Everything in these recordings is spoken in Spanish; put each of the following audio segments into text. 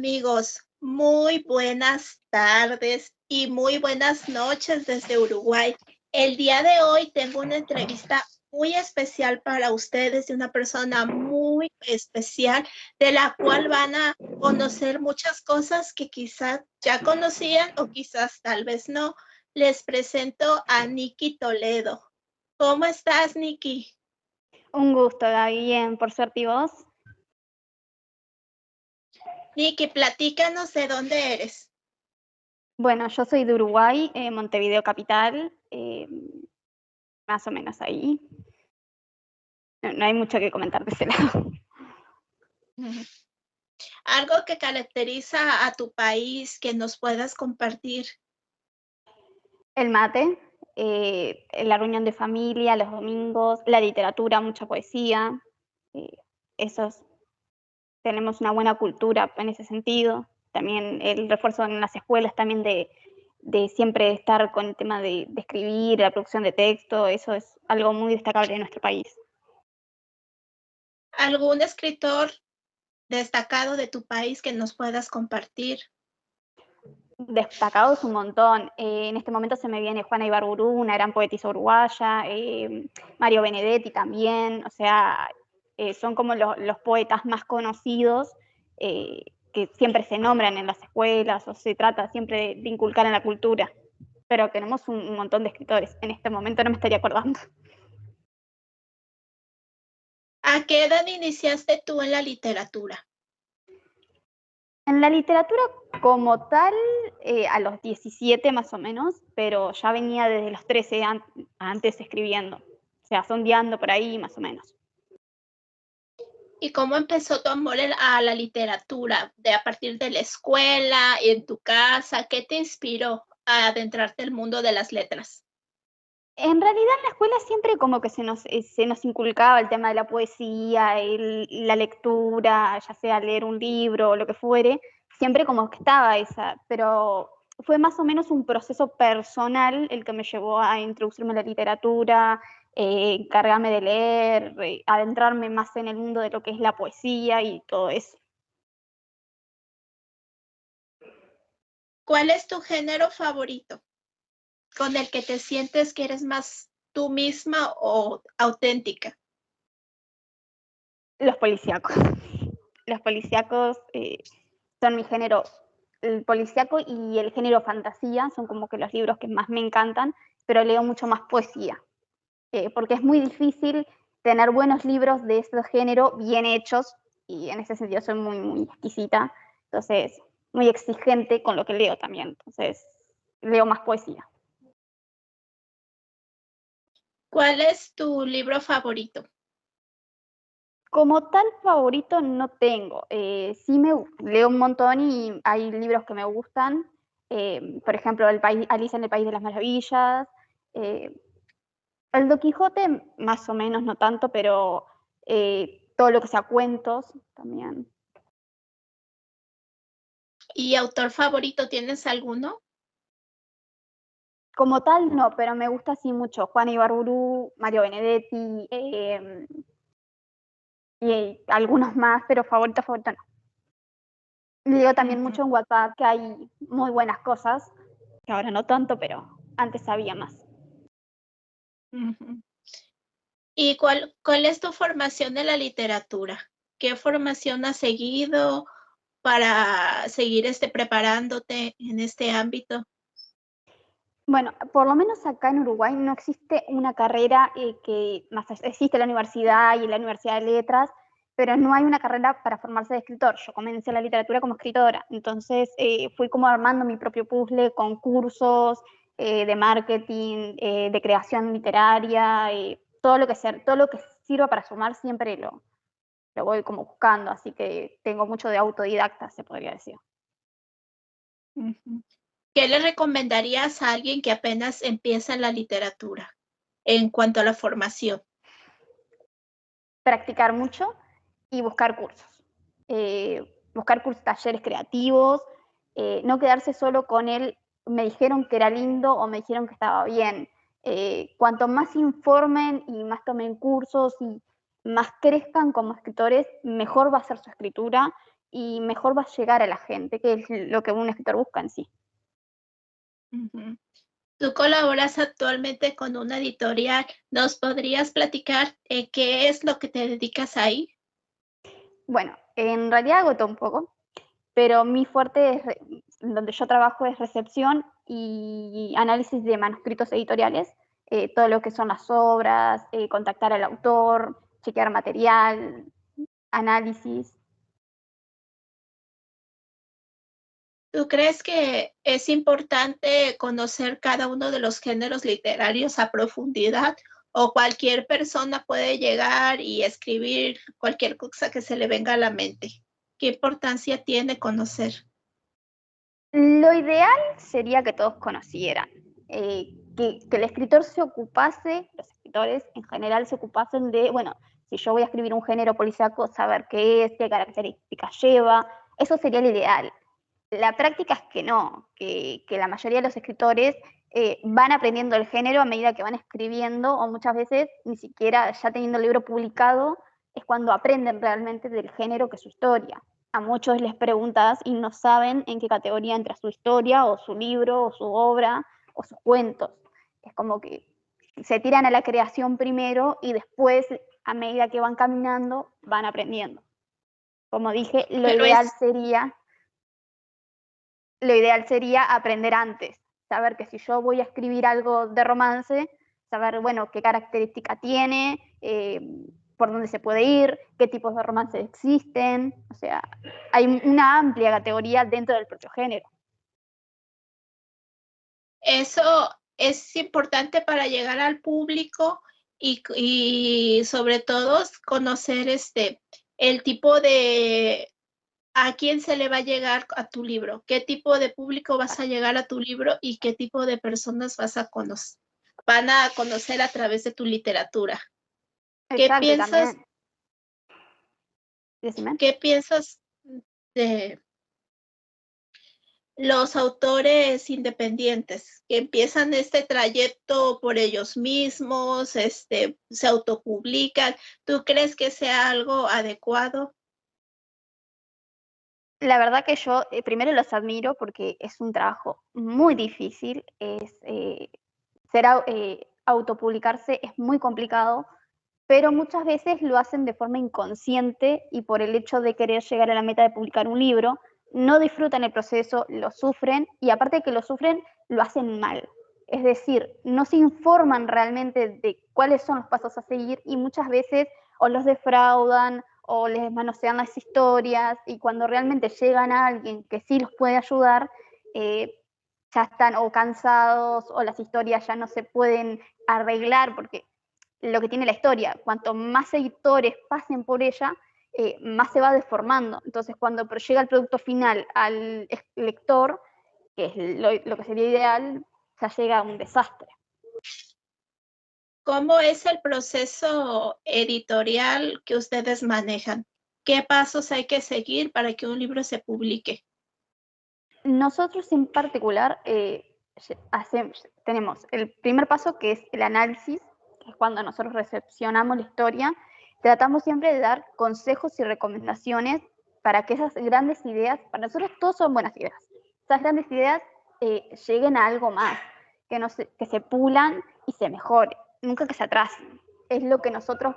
amigos? Muy buenas tardes y muy buenas noches desde Uruguay. El día de hoy tengo una entrevista muy especial para ustedes de una persona muy especial de la cual van a conocer muchas cosas que quizás ya conocían o quizás tal vez no. Les presento a Nikki Toledo. ¿Cómo estás, Nikki? Un gusto, Gaby, bien, por suerte, ¿y vos? Nikki, platícanos de dónde eres. Bueno, yo soy de Uruguay, Montevideo capital, más o menos ahí. No hay mucho que comentar de ese lado. Algo que caracteriza a tu país que nos puedas compartir. El mate, la reunión de familia, los domingos, la literatura, mucha poesía. eh, esos, tenemos una buena cultura en ese sentido. También el refuerzo en las escuelas también de siempre estar con el tema de escribir, la producción de texto, eso es algo muy destacable en nuestro país. ¿Algún escritor destacado de tu país que nos puedas compartir? Destacados un montón. En este momento se me viene Juana Ibarburu, una gran poetisa uruguaya, Mario Benedetti también, o sea, son como los poetas más conocidos que siempre se nombran en las escuelas o se trata siempre de inculcar en la cultura. Pero tenemos un montón de escritores. En este momento no me estaría acordando. ¿A qué edad iniciaste tú en la literatura? En la literatura como tal, a los 17 más o menos, pero ya venía desde los 13 antes escribiendo. O sea, sondeando por ahí más o menos. ¿Y cómo empezó tu amor a la literatura? ¿De a partir de la escuela, en tu casa? ¿Qué te inspiró a adentrarte al mundo de las letras? En realidad en la escuela siempre como que se nos inculcaba el tema de la poesía, la lectura, ya sea leer un libro o lo que fuere, siempre como que estaba esa, pero fue más o menos un proceso personal el que me llevó a introducirme en la literatura, encargarme de leer, adentrarme más en el mundo de lo que es la poesía y todo eso. ¿Cuál es tu género favorito con el que te sientes que eres más tú misma o auténtica? Los policíacos. Los policíacos son mi género, el policíaco y el género fantasía son como que los libros que más me encantan, pero leo mucho más poesía, porque es muy difícil tener buenos libros de ese género bien hechos, y en ese sentido soy muy, muy exquisita, entonces muy exigente con lo que leo también, entonces leo más poesía. ¿Cuál es tu libro favorito? Como tal favorito no tengo. Sí leo un montón y hay libros que me gustan. Por ejemplo, Alicia en el País de las Maravillas. eh, el Don Quijote, más o menos, no tanto, pero todo lo que sea cuentos también. ¿Y autor favorito tienes alguno? Como tal, no, pero me gusta así mucho. Juana Ibarburu, Mario Benedetti y algunos más, pero favorito no. Leo también Ujú, mucho en WhatsApp que hay muy buenas cosas, que ahora no tanto, pero antes había más. ujú. ¿Y cuál es tu formación en la literatura? ¿Qué formación has seguido para seguir preparándote en este ámbito? Bueno, por lo menos acá en Uruguay no existe una carrera existe la universidad y la Universidad de Letras, pero no hay una carrera para formarse de escritor. Yo comencé la literatura como escritora, entonces fui como armando mi propio puzzle con cursos de marketing, de creación literaria, todo lo que sirva para sumar siempre lo voy como buscando, así que tengo mucho de autodidacta, se podría decir. Ujú. ¿Qué le recomendarías a alguien que apenas empieza en la literatura en cuanto a la formación? Practicar mucho y buscar cursos. Buscar cursos, talleres creativos, no quedarse solo con el me dijeron que era lindo o me dijeron que estaba bien. Cuanto más informen y más tomen cursos y más crezcan como escritores, mejor va a ser su escritura y mejor va a llegar a la gente, que es lo que un escritor busca en sí. Ujú. Tú colaboras actualmente con una editorial. ¿Nos podrías platicar qué es lo que te dedicas ahí? Bueno, en realidad hago todo un poco, pero mi fuerte es, donde yo trabajo es recepción y análisis de manuscritos editoriales, todo lo que son las obras, contactar al autor, chequear material, análisis. ¿Tú crees que es importante conocer cada uno de los géneros literarios a profundidad o cualquier persona puede llegar y escribir cualquier cosa que se le venga a la mente? ¿Qué importancia tiene conocer? Lo ideal sería que todos conocieran, que el escritor se ocupase, los escritores en general se ocupasen de, bueno, si yo voy a escribir un género policíaco, saber qué es, qué características lleva, eso sería lo ideal. La práctica es que no, que la mayoría de los escritores van aprendiendo el género a medida que van escribiendo, o muchas veces ni siquiera ya teniendo el libro publicado, es cuando aprenden realmente del género que es su historia. A muchos les preguntas y no saben en qué categoría entra su historia, o su libro, o su obra, o sus cuentos. Es como que se tiran a la creación primero y después, a medida que van caminando, van aprendiendo. Como dije, Pero es, lo ideal sería aprender antes, saber que si yo voy a escribir algo de romance, saber, bueno, qué característica tiene, por dónde se puede ir, qué tipos de romance existen, o sea, hay una amplia categoría dentro del propio género. eso es importante para llegar al público y sobre todo conocer el tipo de a quién se le va a llegar a tu libro, qué tipo de público vas a llegar a tu libro y qué tipo de personas van a conocer a través de tu literatura. ¿Qué Exacto, y piensas, también, decime. qué piensas de los autores independientes que empiezan este trayecto por ellos mismos, se autopublican? ¿Tú crees que sea algo adecuado? La verdad que yo primero los admiro porque es un trabajo muy difícil, autopublicarse es muy complicado, pero muchas veces lo hacen de forma inconsciente y por el hecho de querer llegar a la meta de publicar un libro, no disfrutan el proceso, lo sufren y aparte de que lo sufren, lo hacen mal. Es decir, no se informan realmente de cuáles son los pasos a seguir y muchas veces o los defraudan o les manosean las historias y cuando realmente llegan a alguien que sí los puede ayudar, eh, ya están o cansados o las historias ya no se pueden arreglar porque lo que tiene la historia, cuanto más editores pasen por ella, más se va deformando. Entonces, cuando llega el producto final al lector, que es lo que sería ideal, ya llega a un desastre. ¿Cómo es el proceso editorial que ustedes manejan? ¿Qué pasos hay que seguir para que un libro se publique? Nosotros en particular tenemos el primer paso que es el análisis, que es cuando nosotros recepcionamos la historia, tratamos siempre de dar consejos y recomendaciones para que esas grandes ideas, para nosotros todos son buenas ideas, esas grandes ideas lleguen a algo más, que se pulan y se mejoren, nunca que se atrasen. Es lo que nosotros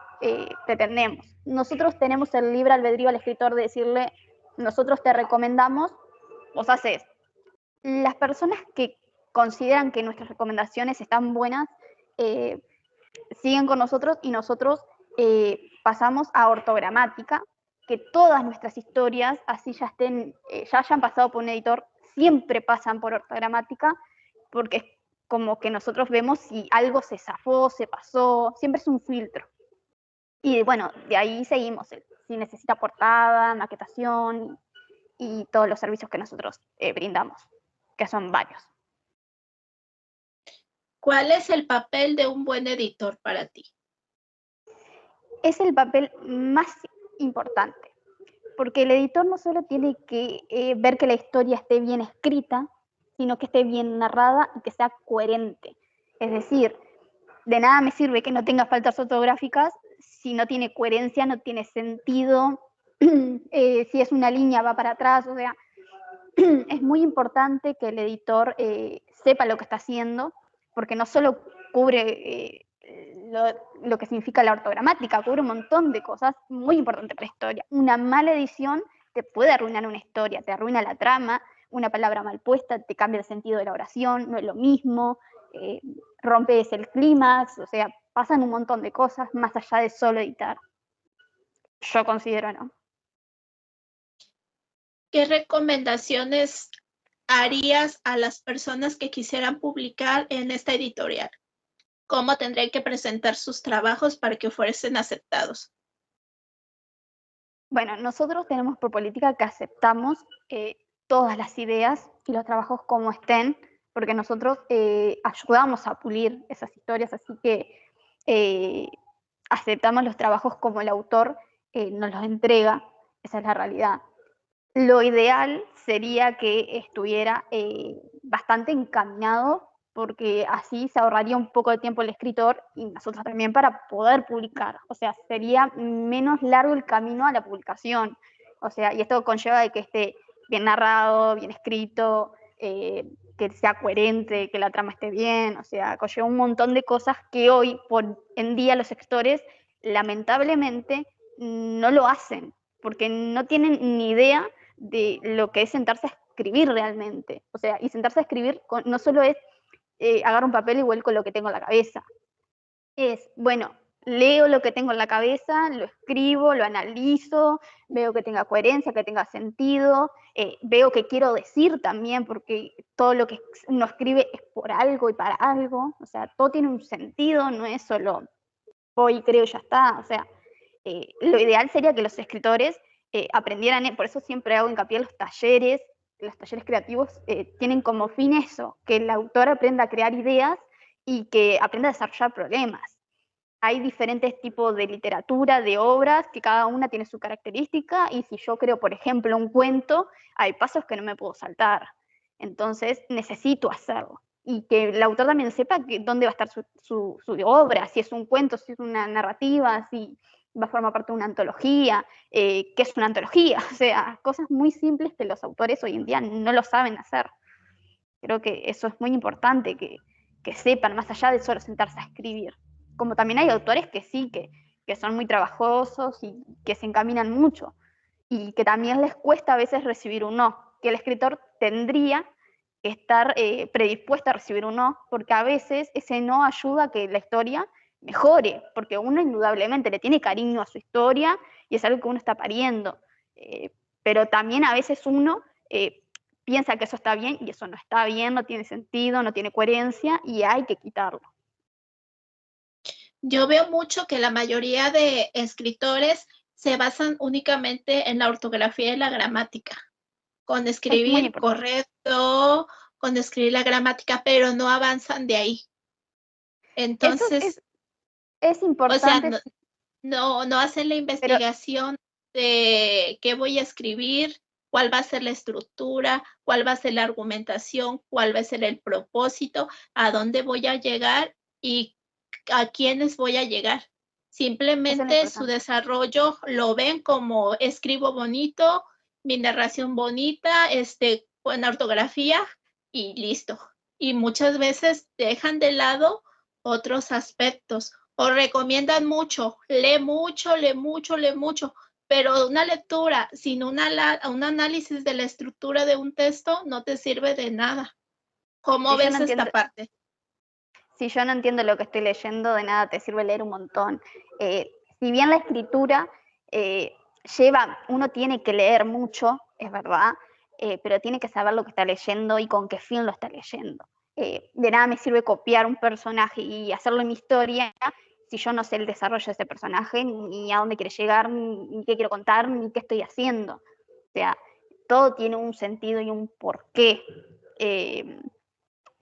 pretendemos. Nosotros tenemos el libre albedrío al escritor de decirle, nosotros te recomendamos, vos haces. Las personas que consideran que nuestras recomendaciones están buenas, eh, siguen con nosotros y nosotros pasamos a ortogramática, que todas nuestras historias, así ya hayan pasado por un editor, siempre pasan por ortogramática, porque es como que nosotros vemos si algo se zafó, se pasó, siempre es un filtro. Y bueno, de ahí seguimos, si necesita portada, maquetación y todos los servicios que nosotros brindamos, que son varios. ¿Cuál es el papel de un buen editor para ti? Es el papel más importante, porque el editor no solo tiene que ver que la historia esté bien escrita, sino que esté bien narrada y que sea coherente. Es decir, de nada me sirve que no tenga faltas ortográficas si no tiene coherencia, no tiene sentido. si es una línea va para atrás, o sea, es muy importante que el editor sepa lo que está haciendo, porque no solo cubre lo que significa la ortogramática, cubre un montón de cosas muy importantes para la historia. Una mala edición te puede arruinar una historia, te arruina la trama, una palabra mal puesta te cambia el sentido de la oración, no es lo mismo, rompes el clímax, o sea, pasan un montón de cosas más allá de solo editar. Yo considero, ¿no? ¿Qué recomendaciones harías a las personas que quisieran publicar en esta editorial? ¿Cómo tendrían que presentar sus trabajos para que fuesen aceptados? Bueno, nosotros tenemos por política que aceptamos todas las ideas y los trabajos como estén, porque nosotros ayudamos a pulir esas historias, así que aceptamos los trabajos como el autor nos los entrega, esa es la realidad. Lo ideal sería que estuviera bastante encaminado, porque así se ahorraría un poco de tiempo el escritor y nosotros también para poder publicar. O sea, sería menos largo el camino a la publicación. O sea, y esto conlleva de que esté bien narrado, bien escrito, que sea coherente, que la trama esté bien. O sea, conlleva un montón de cosas que hoy, por en día, los escritores lamentablemente no lo hacen, porque no tienen ni idea de lo que es sentarse a escribir realmente. O sea, y sentarse a escribir no solo es agarro un papel y vuelco lo que tengo en la cabeza. Es, bueno, leo lo que tengo en la cabeza, lo escribo, lo analizo, veo que tenga coherencia, que tenga sentido, veo que quiero decir también, porque todo lo que uno escribe es por algo y para algo, o sea, todo tiene un sentido, no es solo hoy creo y ya está, o sea, lo ideal sería que los escritores aprendieran, por eso siempre hago hincapié en los talleres creativos tienen como fin eso, que el autor aprenda a crear ideas y que aprenda a desarrollar problemas. Hay diferentes tipos de literatura, de obras, que cada una tiene su característica, y si yo creo, por ejemplo, un cuento, hay pasos que no me puedo saltar. Entonces, necesito hacerlo. Y que el autor también sepa que, dónde va a estar su obra, si es un cuento, si es una narrativa, si va a formar parte de una antología, qué es una antología. O sea, cosas muy simples que los autores hoy en día no lo saben hacer. Creo que eso es muy importante, que sepan, más allá de solo sentarse a escribir. Como también hay autores que sí, que son muy trabajosos y que se encaminan mucho, y que también les cuesta a veces recibir un no, que el escritor tendría que estar predispuesto a recibir un no, porque a veces ese no ayuda a que la historia mejore, porque uno indudablemente le tiene cariño a su historia y es algo que uno está pariendo, pero también a veces uno piensa que eso está bien y eso no está bien, no tiene sentido, no tiene coherencia y hay que quitarlo. Yo veo mucho que la mayoría de escritores se basan únicamente en la ortografía y la gramática, con Es muy escribir importante. correcto, con escribir la gramática, pero no avanzan de ahí. Eso Entonces, es o sea, importante, no hacen la pero investigación de qué voy a escribir, cuál va a ser la estructura, cuál va a ser la argumentación, cuál va a ser el propósito, a dónde voy a llegar y a quiénes voy a llegar. eso es lo Simplemente su importante. desarrollo lo ven como escribo bonito, mi narración bonita, buena ortografía y listo. Y muchas veces dejan de lado otros aspectos o recomiendan mucho, lee mucho, lee mucho, lee mucho, pero una lectura sin un análisis de la estructura de un texto no te sirve de nada. ¿Cómo Si yo no ves esta entiendo, parte? si yo no entiendo lo que estoy leyendo, de nada te sirve leer un montón. Si bien la escritura uno tiene que leer mucho, es verdad, pero tiene que saber lo que está leyendo y con qué fin lo está leyendo. De nada me sirve copiar un personaje y hacerlo en mi historia si yo no sé el desarrollo de ese personaje, ni a dónde quiere llegar, ni qué quiero contar, ni qué estoy haciendo. O sea, todo tiene un sentido y un porqué.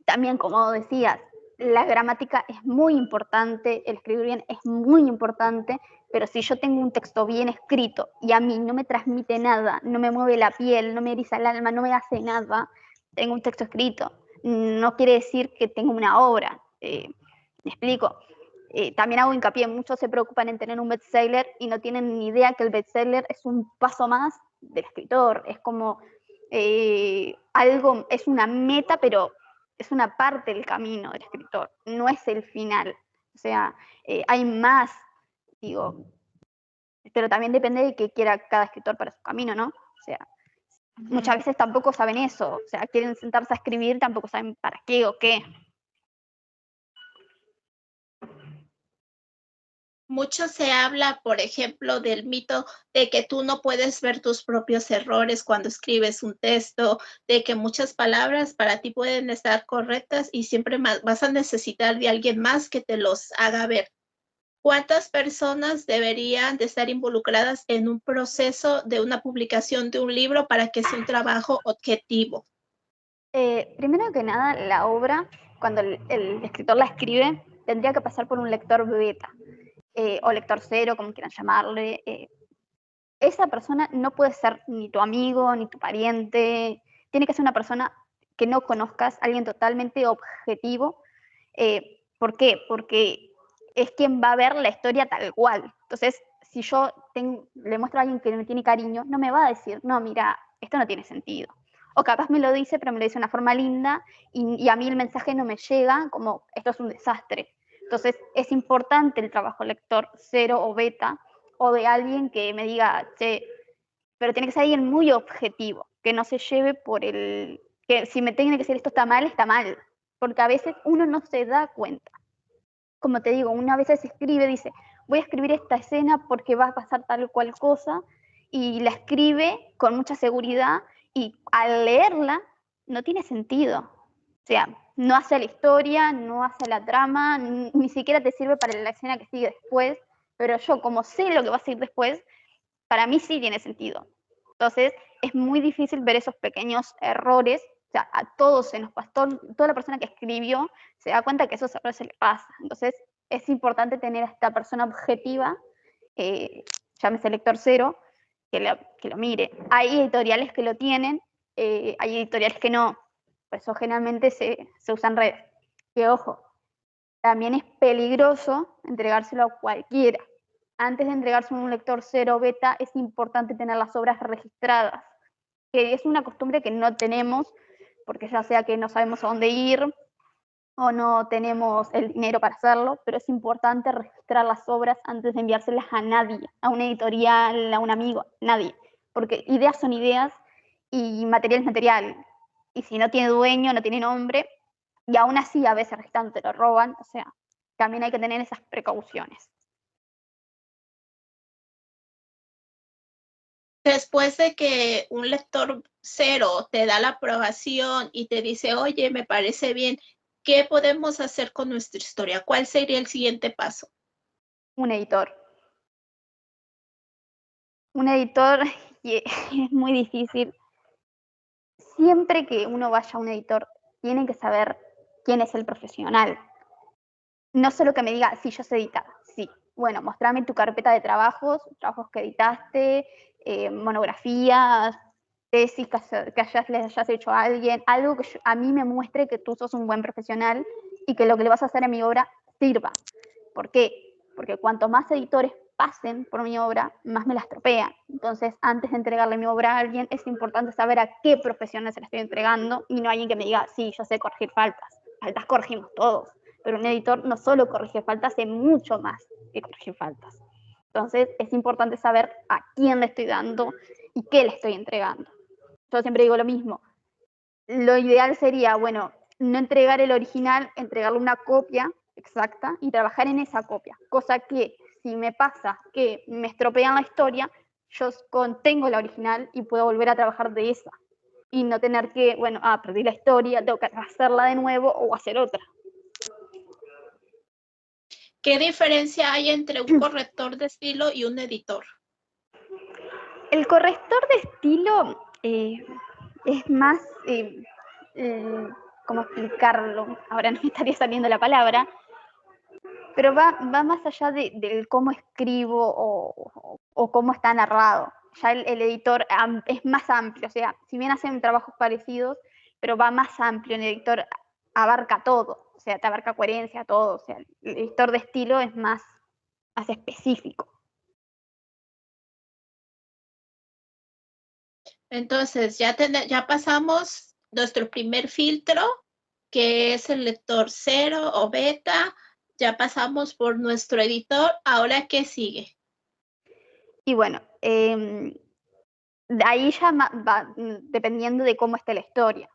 También, como decías, la gramática es muy importante, el escribir bien es muy importante, pero si yo tengo un texto bien escrito y a mí no me transmite nada, no me mueve la piel, no me eriza el alma, no me hace nada, tengo un texto escrito. No quiere decir que tengo una obra. ¿Me explico? también hago hincapié, muchos se preocupan en tener un bestseller y no tienen ni idea que el bestseller es un paso más del escritor, es como algo, es una meta, pero es una parte del camino del escritor, no es el final. O sea, hay más, digo, pero también depende de qué quiera cada escritor para su camino, ¿no? O sea, muchas veces tampoco saben eso, o sea, quieren sentarse a escribir, tampoco saben para qué o qué. Mucho se habla, por ejemplo, del mito de que tú no puedes ver tus propios errores cuando escribes un texto, de que muchas palabras para ti pueden estar correctas y siempre vas a necesitar de alguien más que te los haga ver. ¿Cuántas personas deberían de estar involucradas en un proceso de una publicación de un libro para que sea un trabajo objetivo? Primero que nada, la obra, cuando el escritor la escribe, tendría que pasar por un lector beta, o lector cero, como quieran llamarle. Esa persona no puede ser ni tu amigo, ni tu pariente, tiene que ser una persona que no conozcas, alguien totalmente objetivo. ¿Por qué? Porque es quien va a ver la historia tal cual. Entonces, si yo le muestro a alguien que me tiene cariño, no me va a decir, no, mira, esto no tiene sentido. O capaz me lo dice, pero me lo dice de una forma linda y a mí el mensaje no me llega como, esto es un desastre. Entonces, es importante el trabajo lector cero o beta, o de alguien que me diga, che, pero tiene que ser alguien muy objetivo, que no se lleve por que si me tiene que decir esto está mal, porque a veces uno no se da cuenta. Como te digo, una vez se escribe, dice, voy a escribir esta escena porque va a pasar tal o cual cosa, y la escribe con mucha seguridad, y al leerla no tiene sentido. O sea, no hace la historia, no hace la trama, ni siquiera te sirve para la escena que sigue después, pero yo como sé lo que va a seguir después, para mí sí tiene sentido. Entonces, es muy difícil ver esos pequeños errores. O sea, a todos se nos pasó, toda la persona que escribió se da cuenta que esos errores se le pasa. Entonces, es importante tener a esta persona objetiva, llámese lector cero, que lo mire. Hay editoriales que lo tienen, hay editoriales que no. Por eso generalmente se usan redes. Que ojo, también es peligroso entregárselo a cualquiera. Antes de entregarse a un lector cero beta, es importante tener las obras registradas, que es una costumbre que no tenemos, porque ya sea que no sabemos a dónde ir o no tenemos el dinero para hacerlo, pero es importante registrar las obras antes de enviárselas a nadie, a una editorial, a un amigo, nadie, porque ideas son ideas y material es material, y si no tiene dueño, no tiene nombre, y aún así a veces registrando te lo roban, o sea, también hay que tener esas precauciones. Después de que un lector cero te da la aprobación y te dice, oye, me parece bien, ¿qué podemos hacer con nuestra historia? ¿Cuál sería el siguiente paso? Un editor. Un editor, y es muy difícil. Siempre que uno vaya a un editor, tiene que saber quién es el profesional. No solo que me diga, sí, yo sé editar, sí. Bueno, mostrame tu carpeta de trabajos que editaste, monografías, tesis que les hayas hecho a alguien, algo que a mí me muestre que tú sos un buen profesional y que lo que le vas a hacer a mi obra sirva. ¿Por qué? Porque cuanto más editores pasen por mi obra, más me la estropean. Entonces, antes de entregarle mi obra a alguien, es importante saber a qué profesional se la estoy entregando y no a alguien que me diga, sí, yo sé corregir faltas. Faltas corregimos todos, pero un editor no solo corrige faltas, hace mucho más que corregir faltas. Entonces, es importante saber a quién le estoy dando y qué le estoy entregando. Yo siempre digo lo mismo. Lo ideal sería, bueno, no entregar el original, entregarle una copia exacta y trabajar en esa copia. Cosa que si me pasa que me estropean la historia, yo contengo la original y puedo volver a trabajar de esa. Y no tener que, bueno, perdí la historia, tengo que hacerla de nuevo o hacer otra. ¿Qué diferencia hay entre un corrector de estilo y un editor? El corrector de estilo es más, ¿cómo explicarlo? Ahora no me estaría saliendo la palabra, pero va más allá de cómo escribo o cómo está narrado. Ya el editor es más amplio, o sea, si bien hacen trabajos parecidos, pero va más amplio, el editor abarca todo. o sea, te abarca coherencia, todo, o sea, el editor de estilo es más específico. Entonces, ya pasamos nuestro primer filtro, que es el lector 0 o beta. Ya pasamos por nuestro editor. ¿Ahora qué sigue? Y bueno, de ahí ya va dependiendo de cómo esté la historia.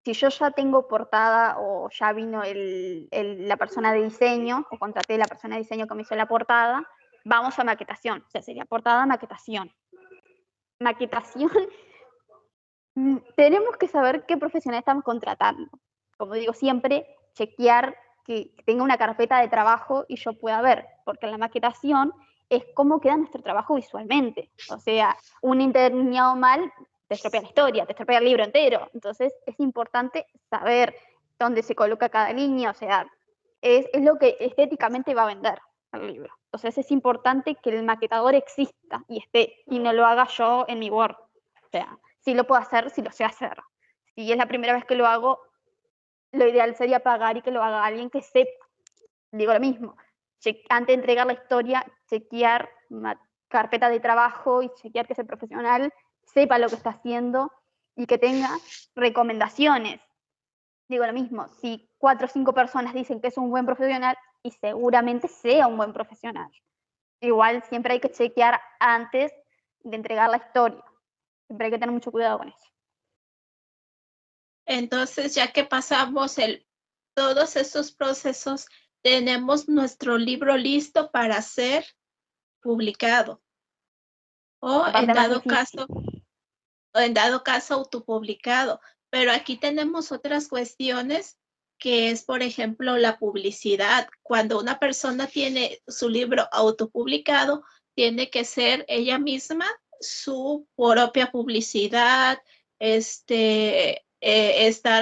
Si yo ya tengo portada o ya vino la persona de diseño, o contraté a la persona de diseño que me hizo la portada, vamos a maquetación. O sea, sería portada, maquetación. Maquetación, tenemos que saber qué profesional estamos contratando. Como digo siempre, chequear que tenga una carpeta de trabajo y yo pueda ver, porque en la maquetación es cómo queda nuestro trabajo visualmente. O sea, un interlineado mal te estropea la historia, te estropea el libro entero. Entonces es importante saber dónde se coloca cada línea, o sea, es lo que estéticamente va a vender el libro. Entonces es importante que el maquetador exista y esté, y no lo haga yo en mi Word. O sea, si lo puedo hacer, si lo sé hacer. Si es la primera vez que lo hago, lo ideal sería pagar y que lo haga alguien que sepa. Digo lo mismo, antes de entregar la historia, chequear carpeta de trabajo y chequear que ese profesional sepa lo que está haciendo y que tenga recomendaciones. Digo lo mismo, si 4 o 5 personas dicen que es un buen profesional, y seguramente sea un buen profesional. Igual siempre hay que chequear antes de entregar la historia. Siempre hay que tener mucho cuidado con eso. Entonces, ya que pasamos todos estos procesos, tenemos nuestro libro listo para ser publicado. O La parte más difícil. En dado caso autopublicado. Pero aquí tenemos otras cuestiones que es, por ejemplo, la publicidad. Cuando una persona tiene su libro autopublicado, tiene que ser ella misma su propia publicidad, estar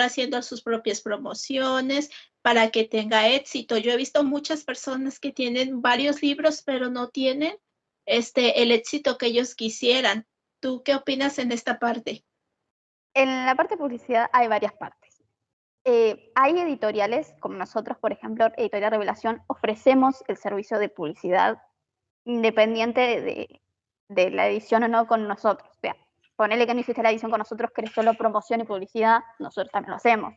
haciendo sus propias promociones para que tenga éxito. Yo he visto muchas personas que tienen varios libros, pero no tienen el éxito que ellos quisieran. ¿Tú qué opinas en esta parte? En la parte de publicidad hay varias partes. Hay editoriales, como nosotros, por ejemplo, Editorial Revelación, ofrecemos el servicio de publicidad independiente de la edición o no con nosotros. O sea, ponele que no hiciste la edición con nosotros, que eres solo promoción y publicidad, nosotros también lo hacemos.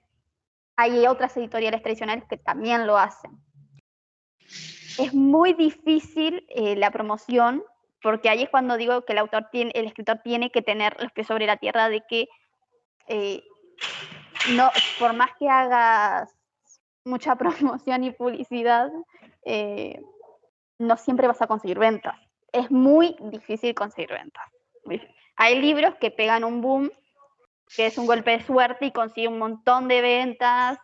Hay otras editoriales tradicionales que también lo hacen. Es muy difícil la promoción, porque ahí es cuando digo que el escritor tiene que tener los pies sobre la tierra de que no, por más que hagas mucha promoción y publicidad, no siempre vas a conseguir ventas. Es muy difícil conseguir ventas. Hay libros que pegan un boom, que es un golpe de suerte y consiguen un montón de ventas,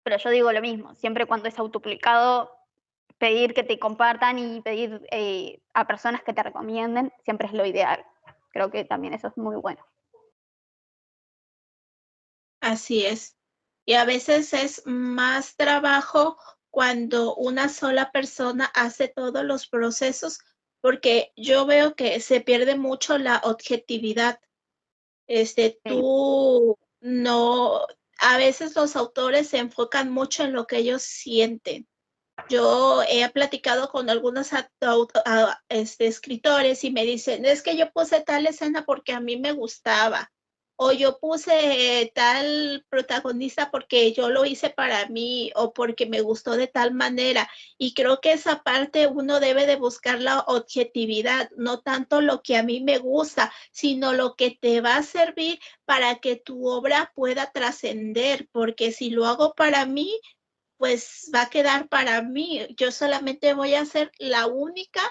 pero yo digo lo mismo, siempre cuando es autopublicado, pedir que te compartan y pedir a personas que te recomienden, siempre es lo ideal. Creo que también eso es muy bueno. Así es. Y a veces es más trabajo cuando una sola persona hace todos los procesos, porque yo veo que se pierde mucho la objetividad. Tú no, a veces los autores se enfocan mucho en lo que ellos sienten. Yo he platicado con algunos escritores y me dicen, es que yo puse tal escena porque a mí me gustaba, o yo puse tal protagonista porque yo lo hice para mí o porque me gustó de tal manera. Y creo que esa parte uno debe de buscar la objetividad, no tanto lo que a mí me gusta, sino lo que te va a servir para que tu obra pueda trascender, porque si lo hago para mí, pues va a quedar para mí. Yo solamente voy a ser la única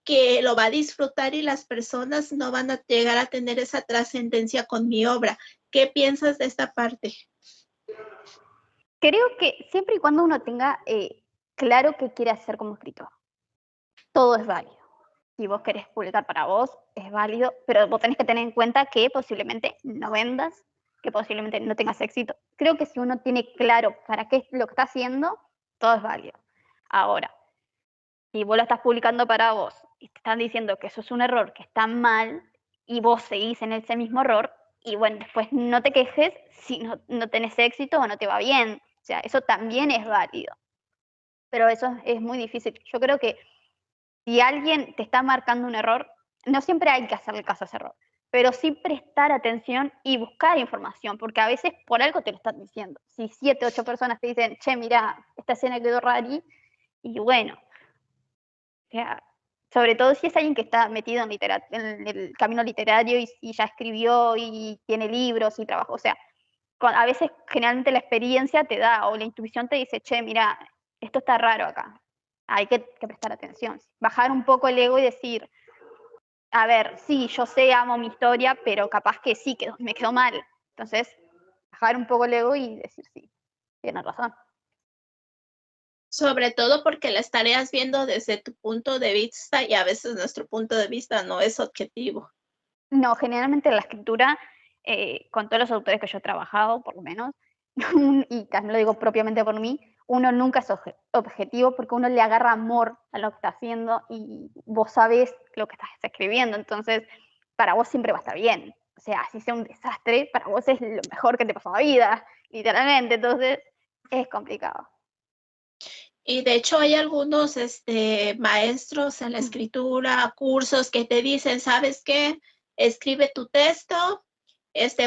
que lo va a disfrutar y las personas no van a llegar a tener esa trascendencia con mi obra. ¿Qué piensas de esta parte? Creo que siempre y cuando uno tenga claro qué quiere hacer como escritor, todo es válido. Si vos querés publicar para vos, es válido, pero vos tenés que tener en cuenta que posiblemente no vendas, que posiblemente no tengas éxito. Creo que si uno tiene claro para qué es lo que está haciendo, todo es válido. Ahora, si vos lo estás publicando para vos y te están diciendo que eso es un error, que está mal, y vos seguís en ese mismo error, y bueno, después no te quejes si no tenés éxito o no te va bien. O sea, eso también es válido. Pero eso es muy difícil. Yo creo que si alguien te está marcando un error, no siempre hay que hacerle caso a ese error, pero sí prestar atención y buscar información, porque a veces por algo te lo están diciendo. Si 7, 8 personas te dicen, che, mira, esta escena quedó rari, y bueno, o sea, sobre todo si es alguien que está metido en el camino literario y ya escribió y tiene libros y trabajo, o sea, a veces generalmente la experiencia te da o la intuición te dice, che, mira, esto está raro acá, hay que prestar atención, bajar un poco el ego y decir, a ver, sí, yo sé, amo mi historia, pero capaz que sí, me quedó mal. Entonces, bajar un poco el ego y decir, sí, tienes razón. Sobre todo porque la estarías viendo desde tu punto de vista y a veces nuestro punto de vista no es objetivo. No, generalmente en la escritura, con todos los autores que yo he trabajado, por lo menos, y también lo digo propiamente por mí, uno nunca es objetivo porque uno le agarra amor a lo que está haciendo y vos sabés lo que estás escribiendo, entonces para vos siempre va a estar bien. O sea, si sea un desastre, para vos es lo mejor que te pasó en la vida, literalmente, entonces es complicado. Y de hecho hay algunos maestros en la escritura, cursos que te dicen, ¿sabes qué? Escribe tu texto,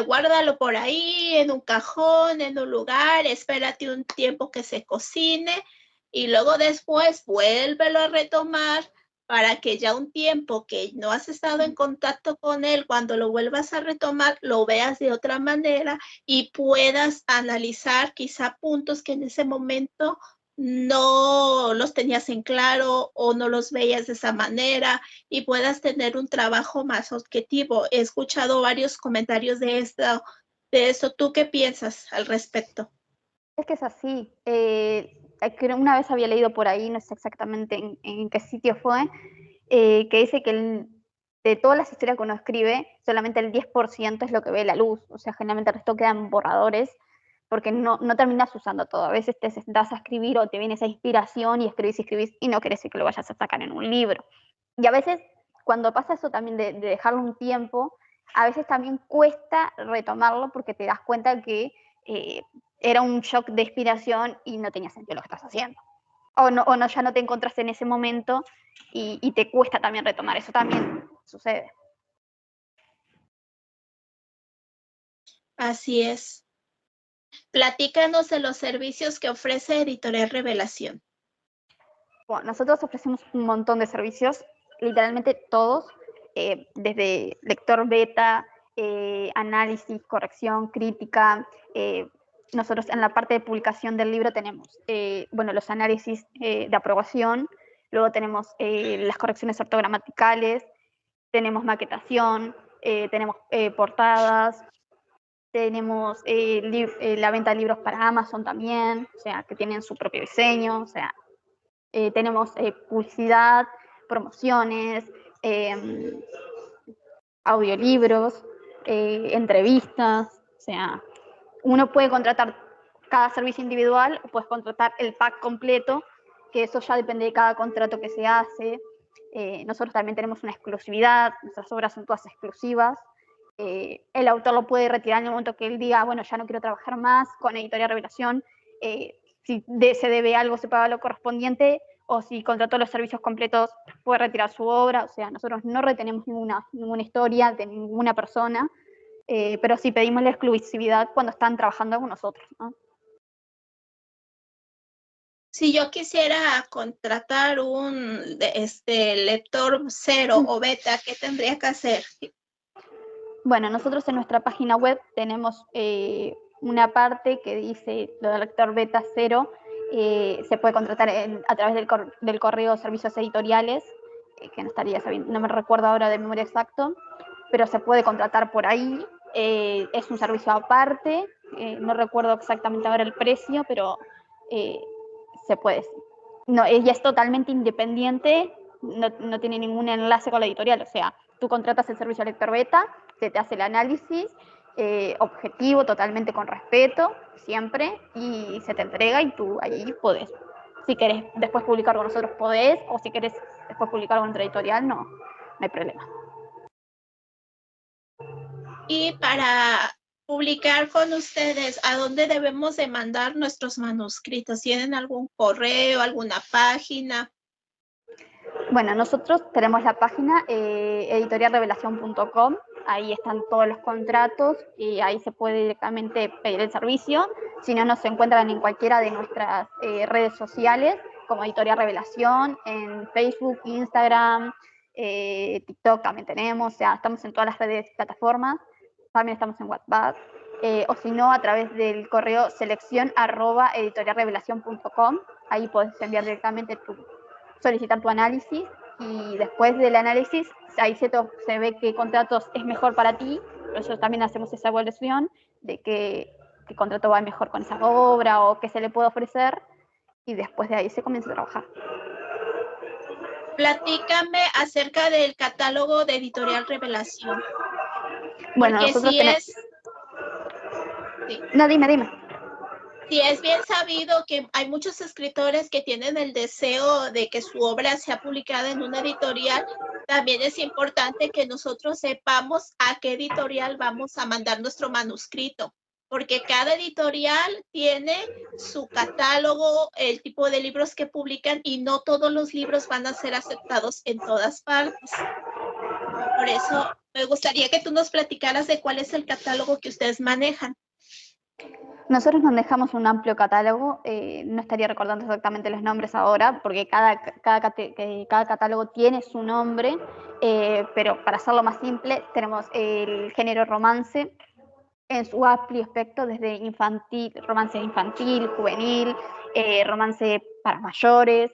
guárdalo por ahí en un cajón, en un lugar, espérate un tiempo que se cocine y luego después vuélvelo a retomar para que ya un tiempo que no has estado en contacto con él, cuando lo vuelvas a retomar, lo veas de otra manera y puedas analizar quizá puntos que en ese momento no los tenías en claro o no los veías de esa manera y puedas tener un trabajo más objetivo. He escuchado varios comentarios de esto, de eso. ¿Tú qué piensas al respecto? Es que es así. Una vez había leído por ahí, no sé exactamente en qué sitio fue, que dice que de todas las historias que uno escribe, solamente el 10% es lo que ve la luz. O sea, generalmente el resto quedan borradores porque no terminas usando todo. A veces te das a escribir o te viene esa inspiración y escribís y no querés decir que lo vayas a sacar en un libro. Y a veces, cuando pasa eso también de dejarlo un tiempo, a veces también cuesta retomarlo porque te das cuenta que eh, era un shock de inspiración y no tenía sentido lo que estás haciendo. O no, ya no te encontraste en ese momento y te cuesta también retomar. Eso también sucede. Así es. Platícanos de los servicios que ofrece Editorial Revelación. Bueno, nosotros ofrecemos un montón de servicios, literalmente todos, desde lector beta, análisis, corrección, crítica. Nosotros en la parte de publicación del libro tenemos, los análisis de aprobación, luego tenemos las correcciones ortogramaticales, tenemos maquetación, tenemos portadas, tenemos la venta de libros para Amazon también, o sea, que tienen su propio diseño, o sea, tenemos publicidad, promociones, audiolibros, entrevistas, o sea, uno puede contratar cada servicio individual o puedes contratar el pack completo, que eso ya depende de cada contrato que se hace. Nosotros también tenemos una exclusividad, nuestras obras son todas exclusivas. El autor lo puede retirar en el momento que él diga, bueno, ya no quiero trabajar más con Editorial Revelación. Si se debe algo, se paga lo correspondiente, o si contrató los servicios completos, puede retirar su obra. O sea, nosotros no retenemos ninguna historia de ninguna persona, pero sí pedimos la exclusividad cuando están trabajando con nosotros, ¿no? Si yo quisiera contratar un lector cero o beta, ¿qué tendría que hacer? Bueno, nosotros en nuestra página web tenemos una parte que dice lo del lector beta 0, se puede contratar a través del correo servicios editoriales, que no estaría sabiendo, no me recuerdo ahora de memoria exacto, pero se puede contratar por ahí. Es un servicio aparte, no recuerdo exactamente ahora el precio, pero se puede. No, ella es totalmente independiente, no tiene ningún enlace con la editorial, o sea, tú contratas el servicio lector beta, se te hace el análisis objetivo, totalmente con respeto, siempre, y se te entrega y tú ahí podés. Si querés después publicar con nosotros podés, o si querés después publicar con otra editorial, no hay problema. Y para publicar con ustedes, ¿a dónde debemos de mandar nuestros manuscritos? ¿Tienen algún correo, alguna página? Bueno, nosotros tenemos la página editorialrevelación.com, ahí están todos los contratos y ahí se puede directamente pedir el servicio. Si no, nos encuentran en cualquiera de nuestras redes sociales, como Editorial Revelación, en Facebook, Instagram, TikTok también tenemos, o sea, estamos en todas las redes, plataformas, también estamos en WhatsApp, o si no, a través del correo selección@editorialrevelación.com, ahí puedes enviar directamente solicitar tu análisis y después del análisis ahí se ve qué contratos es mejor para ti, por eso también hacemos esa evaluación de qué contrato va mejor con esa obra o qué se le puede ofrecer y después de ahí se comienza a trabajar. Platícame acerca del catálogo de Editorial Revelación. Bueno, Porque nosotros si tenemos... es, sí, No, dime. si es bien sabido que hay muchos escritores que tienen el deseo de que su obra sea publicada en una editorial, también es importante que nosotros sepamos a qué editorial vamos a mandar nuestro manuscrito, porque cada editorial tiene su catálogo, el tipo de libros que publican y no todos los libros van a ser aceptados en todas partes. Por eso me gustaría que tú nos platicaras de cuál es el catálogo que ustedes manejan. Nosotros manejamos un amplio catálogo, no estaría recordando exactamente los nombres ahora, porque cada catálogo tiene su nombre, pero para hacerlo más simple, tenemos el género romance en su amplio espectro, desde infantil, romance infantil, juvenil, romance para mayores,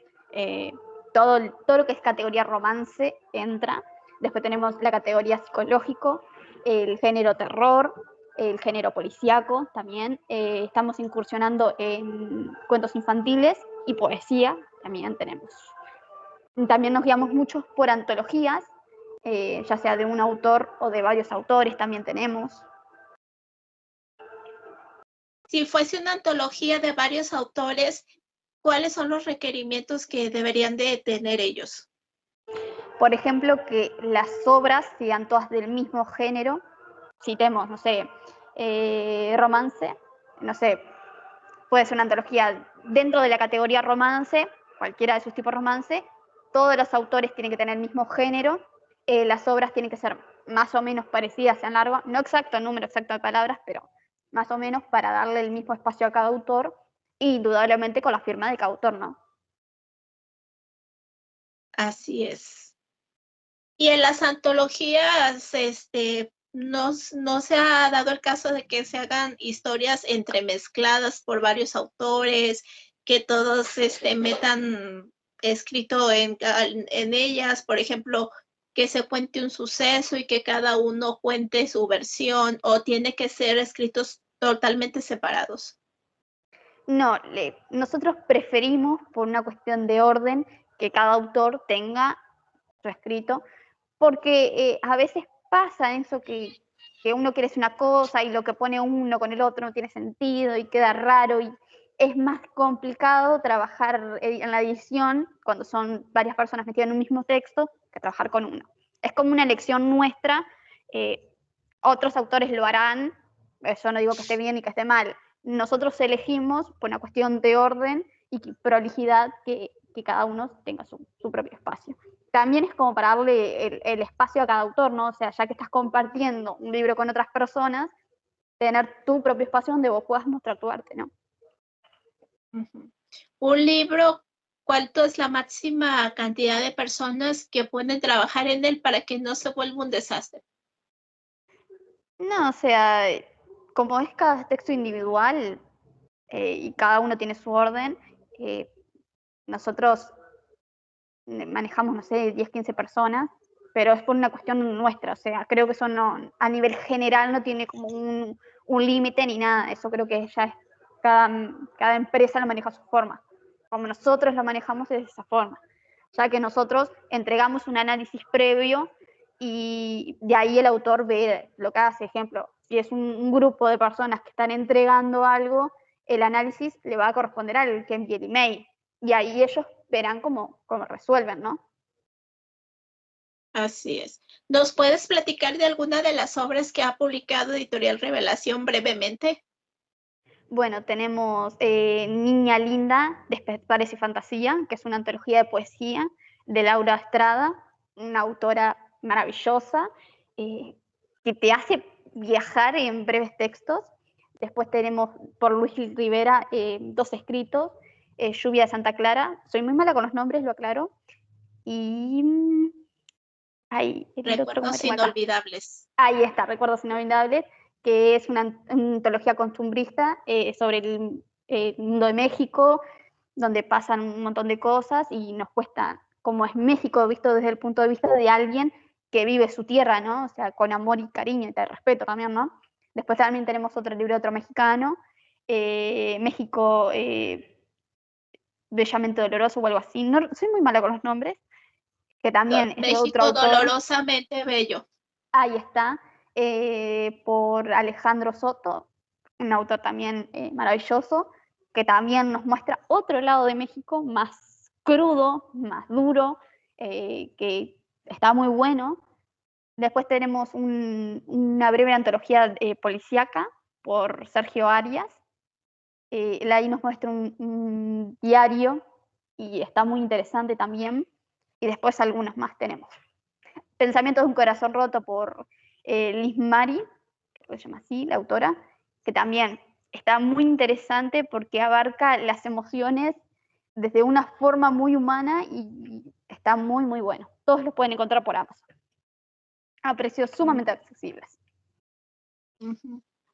todo lo que es categoría romance entra. Después tenemos la categoría psicológico, el género terror, el género policíaco también. Estamos incursionando en cuentos infantiles y poesía también tenemos. También nos guiamos mucho por antologías, ya sea de un autor o de varios autores también tenemos. Si fuese una antología de varios autores, ¿cuáles son los requerimientos que deberían de tener ellos? Por ejemplo, que las obras sean todas del mismo género. Citemos, no sé, romance, no sé, puede ser una antología dentro de la categoría romance, cualquiera de sus tipos de romance, todos los autores tienen que tener el mismo género, las obras tienen que ser más o menos parecidas, sean largas, no exacto el número exacto de palabras, pero más o menos para darle el mismo espacio a cada autor, y indudablemente con la firma de cada autor, ¿no? Así es. Y en las antologías, no se ha dado el caso de que se hagan historias entremezcladas por varios autores, que todos metan escrito en ellas, por ejemplo, que se cuente un suceso y que cada uno cuente su versión, o tiene que ser escritos totalmente separados. No, nosotros preferimos, por una cuestión de orden, que cada autor tenga su escrito, porque a veces pasa eso que uno quiere hacer una cosa y lo que pone uno con el otro no tiene sentido y queda raro y es más complicado trabajar en la edición cuando son varias personas metidas en un mismo texto que trabajar con uno. Es como una elección nuestra, eh, otros autores lo harán, eso no digo que esté bien ni que esté mal, nosotros elegimos por una cuestión de orden y prolijidad que cada uno tenga su propio espacio. También es como para darle el espacio a cada autor, ¿no? O sea, ya que estás compartiendo un libro con otras personas, tener tu propio espacio donde vos puedas mostrar tu arte, ¿no? Un libro, ¿cuánto es la máxima cantidad de personas que pueden trabajar en él para que no se vuelva un desastre? No, o sea, como es cada texto individual y cada uno tiene su orden, eh, nosotros manejamos, no sé, 10, 15 personas, pero es por una cuestión nuestra, o sea, creo que eso no, a nivel general no tiene como un límite ni nada, eso creo que ya es, cada empresa lo maneja a su forma, como nosotros lo manejamos es de esa forma, ya que nosotros entregamos un análisis previo y de ahí el autor ve lo que hace, ejemplo, si es un grupo de personas que están entregando algo, el análisis le va a corresponder al que envíe el email, y ahí ellos verán cómo resuelven, ¿no? Así es. ¿Nos puedes platicar de alguna de las obras que ha publicado Editorial Revelación brevemente? Bueno, tenemos Niña Linda, Despertares y Fantasía, que es una antología de poesía de Laura Estrada, una autora maravillosa, que te hace viajar en breves textos. Después tenemos por Luis Rivera dos escritos, Lluvia de Santa Clara. Soy muy mala con los nombres, lo aclaro. Y el otro, ¿cómo Recuerdos era? Acá. inolvidables. Ahí está, Recuerdos Inolvidables, que es una antología costumbrista sobre el mundo de México, donde pasan un montón de cosas y nos cuesta cómo es México visto desde el punto de vista de alguien que vive su tierra, ¿no? O sea, con amor y cariño y respeto también, ¿no? Después también tenemos otro libro, otro mexicano, México Bellamente Doloroso o algo así. No, soy muy mala con los nombres, que también es de otro México autor. dolorosamente bello. Ahí está, por Alejandro Soto, un autor también maravilloso, que también nos muestra otro lado de México más crudo, más duro, que está muy bueno. Después tenemos una breve antología policíaca por Sergio Arias. Él ahí nos muestra un diario y está muy interesante también. Y después algunos más tenemos. Pensamientos de un corazón roto por Liz Mari, que se llama así, la autora, que también está muy interesante porque abarca las emociones desde una forma muy humana y está muy, muy bueno. Todos los pueden encontrar por Amazon a precios sumamente accesibles.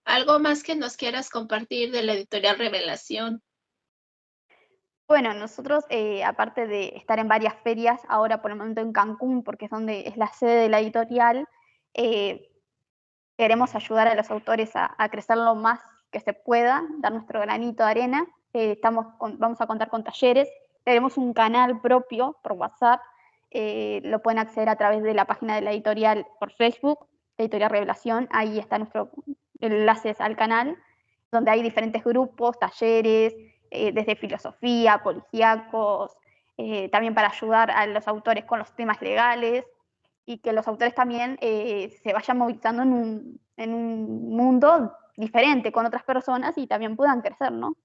¿Algo más que nos quieras compartir de la Editorial Revelación? Bueno, nosotros, aparte de estar en varias ferias, ahora por el momento en Cancún, porque es donde es la sede de la editorial, queremos ayudar a los autores a crecer lo más que se pueda, dar nuestro granito de arena. Vamos a contar con talleres, tenemos un canal propio por WhatsApp, lo pueden acceder a través de la página de la editorial por Facebook, Editorial Revelación, ahí están nuestros enlaces al canal, donde hay diferentes grupos, talleres, desde filosofía, policíacos, también para ayudar a los autores con los temas legales, y que los autores también se vayan movilizando en un mundo diferente con otras personas y también puedan crecer, ¿no?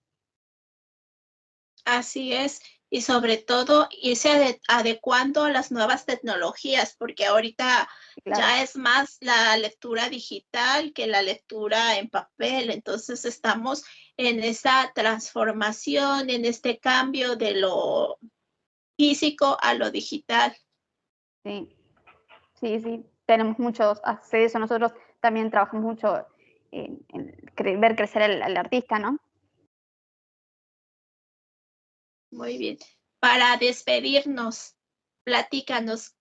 Así es, y sobre todo irse adecuando a las nuevas tecnologías, porque ahorita Claro. ya es más la lectura digital que la lectura en papel, entonces estamos en esa transformación, en este cambio de lo físico a lo digital. Sí, sí, sí, tenemos muchos accesos, nosotros también trabajamos mucho en ver crecer al artista, ¿no? Muy bien. Para despedirnos, platícanos,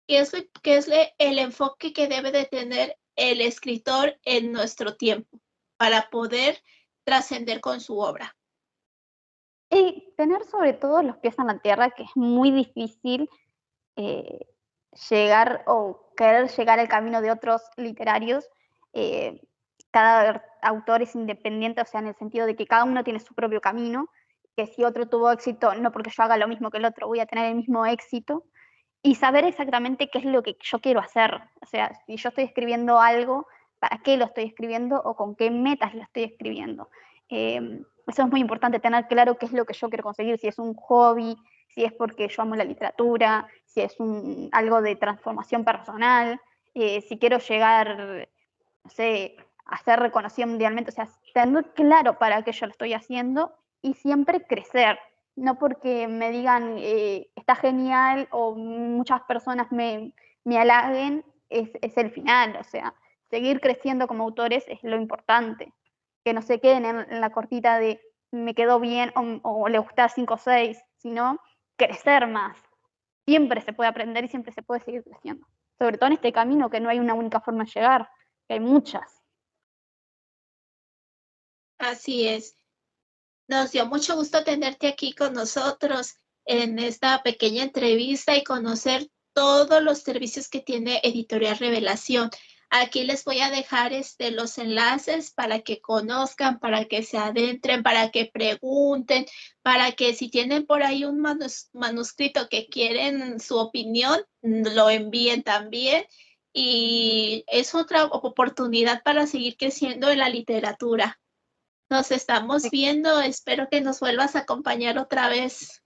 ¿qué es el enfoque que debe de tener el escritor en nuestro tiempo para poder trascender con su obra? Y tener sobre todo los pies en la tierra, que es muy difícil eh, llegar o querer llegar al camino de otros literarios. Eh, cada autor es independiente, o sea, en el sentido de que cada uno tiene su propio camino, que si otro tuvo éxito, no porque yo haga lo mismo que el otro, voy a tener el mismo éxito, y saber exactamente qué es lo que yo quiero hacer. O sea, si yo estoy escribiendo algo, ¿para qué lo estoy escribiendo o con qué metas lo estoy escribiendo? Eso es muy importante, tener claro qué es lo que yo quiero conseguir, si es un hobby, si es porque yo amo la literatura, si es algo de transformación personal, si quiero llegar, no sé, a ser reconocido mundialmente, o sea, tener claro para qué yo lo estoy haciendo y siempre crecer, no porque me digan está genial o muchas personas me halaguen, es el final, o sea, seguir creciendo como autores es lo importante, que no se queden en la cortita de me quedó bien o le gusta 5 o 6, sino crecer más. Siempre se puede aprender y siempre se puede seguir creciendo. Sobre todo en este camino que no hay una única forma de llegar, que hay muchas. Así es. Nos dio mucho gusto tenerte aquí con nosotros en esta pequeña entrevista y conocer todos los servicios que tiene Editorial Revelación. Aquí les voy a dejar los enlaces para que conozcan, para que se adentren, para que pregunten, para que si tienen por ahí un manuscrito que quieren su opinión, lo envíen también. Y es otra oportunidad para seguir creciendo en la literatura. Nos estamos viendo, espero que nos vuelvas a acompañar otra vez.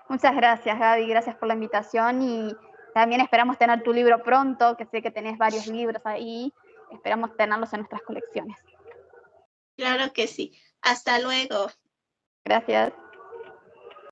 Muchas gracias, Gaby, gracias por la invitación y también esperamos tener tu libro pronto, que sé que tenés varios libros ahí, esperamos tenerlos en nuestras colecciones. Claro que sí. Hasta luego. Gracias.